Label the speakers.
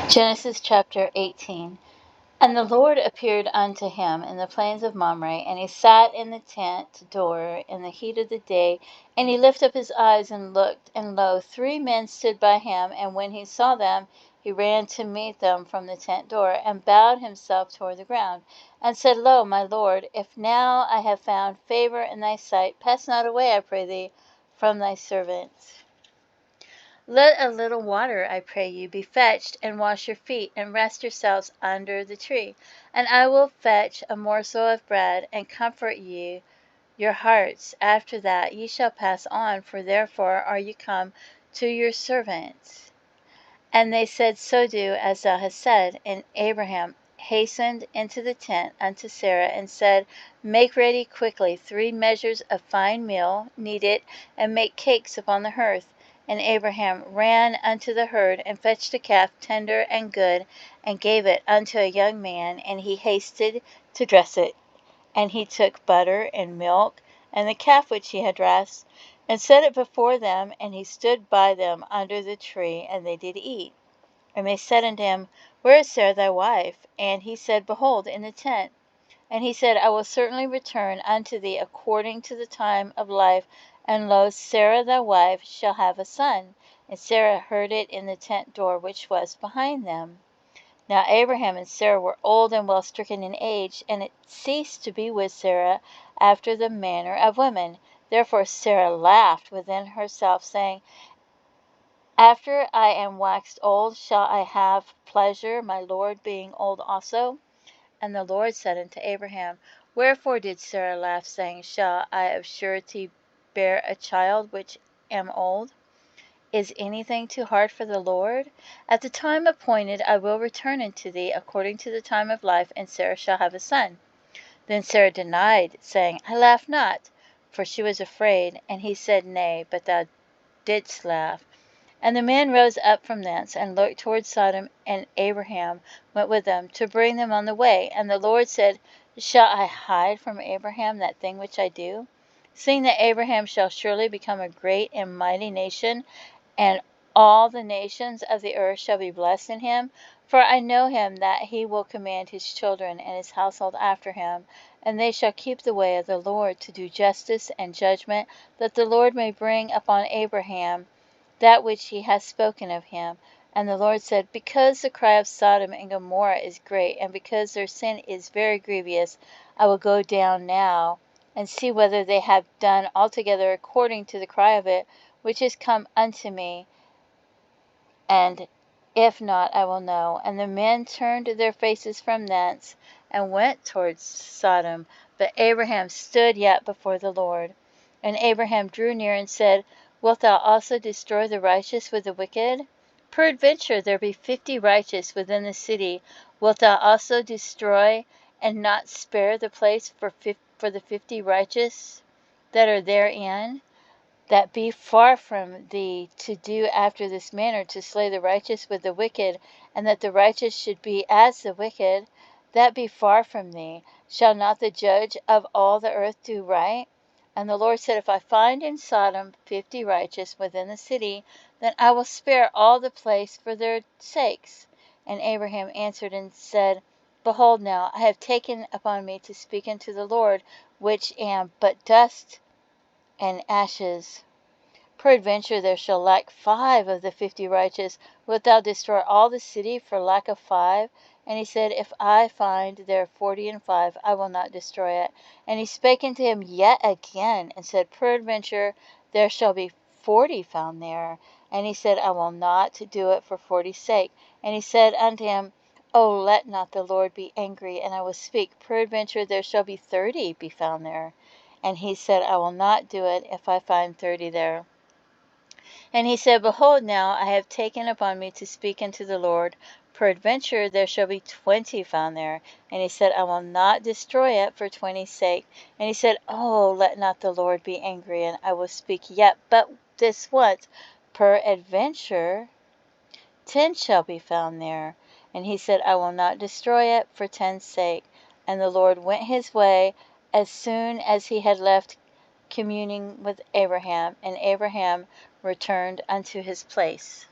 Speaker 1: Genesis chapter 18. And the Lord appeared unto him in the plains of Mamre, and he sat in the tent door in the heat of the day. And he lifted up his eyes and looked, and lo, 3 men stood by him. And when he saw them, he ran to meet them from the tent door, and bowed himself toward the ground, and said, Lo, my Lord, if now I have found favor in thy sight, pass not away, I pray thee, from thy servant. Let a little water, I pray you, be fetched, and wash your feet, and rest yourselves under the tree. And I will fetch a morsel of bread, and comfort you your hearts. After that ye shall pass on, for therefore are you come to your servant. And they said, So do as thou hast said. And Abraham hastened into the tent unto Sarah, and said, Make ready quickly 3 measures of fine meal, knead it, and make cakes upon the hearth. And Abraham ran unto the herd, and fetched a calf tender and good, and gave it unto a young man, and he hasted to dress it. And he took butter and milk, and the calf which he had dressed, and set it before them, and he stood by them under the tree, and they did eat. And they said unto him, Where is Sarah thy wife? And he said, Behold, in the tent. And he said, I will certainly return unto thee according to the time of life, and lo, Sarah thy wife shall have a son. And Sarah heard it in the tent door which was behind them. Now Abraham and Sarah were old and well stricken in age, and it ceased to be with Sarah after the manner of women. Therefore Sarah laughed within herself, saying, After I am waxed old, shall I have pleasure, my Lord being old also? And the Lord said unto Abraham, Wherefore did Sarah laugh, saying, Shall I of surety bear a child which am old? Is anything too hard for the Lord? At the time appointed I will return unto thee according to the time of life, and Sarah shall have a son. Then Sarah denied, saying, I laugh not, for she was afraid. And he said, Nay, but thou didst laugh. And the men rose up from thence, and looked toward Sodom, and Abraham went with them, to bring them on the way. And the Lord said, Shall I hide from Abraham that thing which I do? Seeing that Abraham shall surely become a great and mighty nation, and all the nations of the earth shall be blessed in him. For I know him that he will command his children and his household after him, and they shall keep the way of the Lord, to do justice and judgment, that the Lord may bring upon Abraham that which he hath spoken of him. And the Lord said, Because the cry of Sodom and Gomorrah is great, and because their sin is very grievous, I will go down now, and see whether they have done altogether according to the cry of it, which is come unto me, and if not, I will know. And the men turned their faces from thence, and went towards Sodom. But Abraham stood yet before the Lord. And Abraham drew near and said, Wilt thou also destroy the righteous with the wicked? Peradventure there be 50 righteous within the city. Wilt thou also destroy, and not spare the place for the 50 righteous that are therein? That be far from thee to do after this manner, to slay the righteous with the wicked, and that the righteous should be as the wicked. That be far from thee. Shall not the judge of all the earth do right? And the Lord said, If I find in Sodom 50 righteous within the city, then I will spare all the place for their sakes. And Abraham answered and said, Behold now, I have taken upon me to speak unto the Lord, which am but dust and ashes. Peradventure there shall lack 5 of the 50 righteous. Wilt thou destroy all the city for lack of 5? And he said, If I find there 40 and 5, I will not destroy it. And he spake unto him yet again, and said, Peradventure there shall be 40 found there. And he said, I will not do it for 40's sake. And he said unto him, Oh, let not the Lord be angry, and I will speak. Peradventure there shall be 30 be found there. And he said, I will not do it if I find 30 there. And he said, Behold now, I have taken upon me to speak unto the Lord. Peradventure there shall be 20 found there. And he said, I will not destroy it for 20's sake. And he said, Oh, let not the Lord be angry, and I will speak yet but this once. Peradventure 10 shall be found there. And he said, I will not destroy it for 10's sake. And the Lord went his way as soon as he had left communing with Abraham, and Abraham returned unto his place.